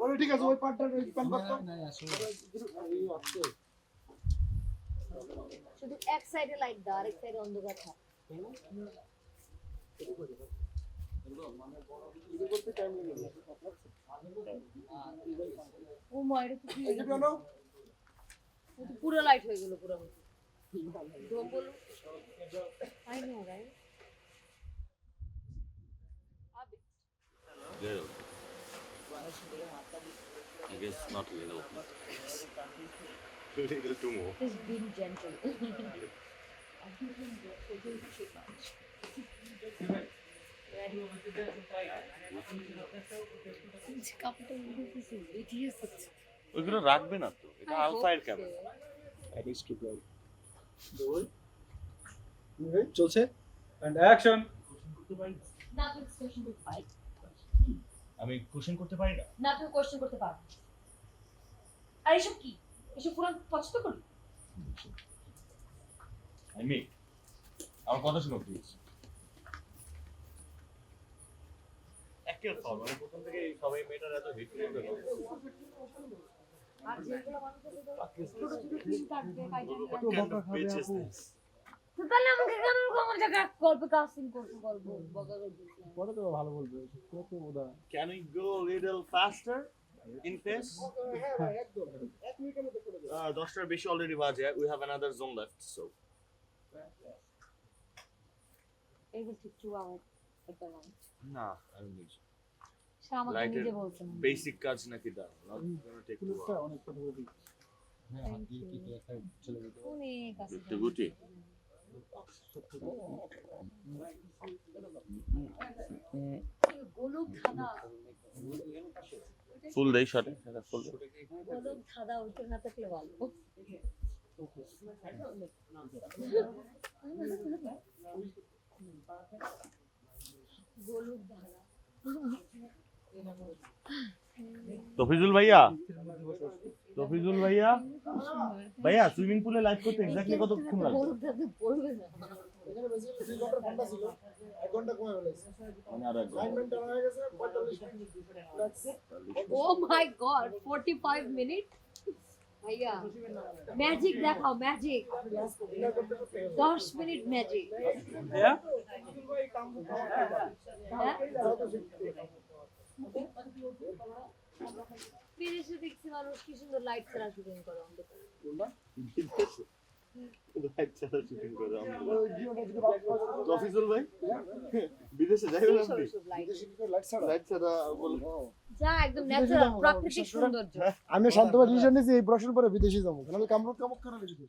ওরে ঠিক আছে ওই পার্টটা স্প্যান করতে শুধু এক সাইডে লাইট দাও আরেক সাইডে অন্ধকার থাক ও মায়ের তো কি পুরো লাইট হয়ে গেল পুরো দম বলো I know right Little. I guess not little. Little too more. He's being gentle. ওইগুলো রাখবে না তো, এটা আউটসাইড ক্যামেরা। চলছে এন্ড অ্যাকশন আমি কোশ্চেন করতে পারি না। না তুমি কোশ্চেন করতে পারো আর এসব কি এসব পুরো পছন্দ করি আমি আমার কথা শুনো প্লিজ। একের ফল মানে প্রথম থেকে সবাই মেটার এত হিট করে দিল। আর যেগুলো মানুষ ছোট ছোট ক্লিপ কাটবে কাইটা তো তাহলে আমাকে কেন আমার জায়গা গল্প কাস্টিং করতে গল্প বগা গল্প পরে তো ভালো বলবে কত ওদা Can we go a little faster in pace? হ্যাঁ একদম 1 মিনিটের মধ্যে করে দাও 10টার বেশি অলরেডি বাজে। We have another zone left, so it will take 2 hours একটা রাউন্ড না, I don't need. সে আমাকে নিজে বলছেন বেসিক কাজ নাকি দাও, not gonna take 2 hours. অনেক কথা বলি হ্যাঁ হাত দিয়ে কি একটা চলে যেতে অনেক আছে একটু গুটি গোলক ধাঁধা ফুল দেই শটে, এটা ফুল গোলক ধাঁধা ওইটা না থাকলে ভালো গোলক ধাঁধা তফিজুল ভাইয়া, তফিজুল ভাইয়া, ভাইয়া সুইমিং পুলে লাইভ করতে এক্স্যাক্টলি কতক্ষণ লাগবে? গোলক ধাঁধা পড়বে না এখানে বেসিক্যালি 2 ঘন্টা ঠান্ডা ছিল 1 ঘন্টা কমে গেছে মানে আর এক ঘন্টা। অ্যাসাইনমেন্ট হয়ে গেছে 45 ও মাই গড 45 মিনিট ভাইয়া ম্যাজিক দেখাও ম্যাজিক 10 মিনিট ম্যাজিক হ্যাঁ বিদেশে দেখছি মানুষ কি সুন্দর লাইট ছাড়া শুটিং করে অন্ধকারে লাইট ছাড়া শুটিং করে তফিজুল ভাই বিদেশে যাইবেন আপনি? লাইট ছাড়া বলবো যা একদম ন্যাচারাল প্রাকৃতিক সৌন্দর্য আমি শান্তভাবে ডিসিশন নিয়েছি এই প্রশ্ন পরে বিদেশে যাবো কারণ কামরুক কামক করে বিদেশ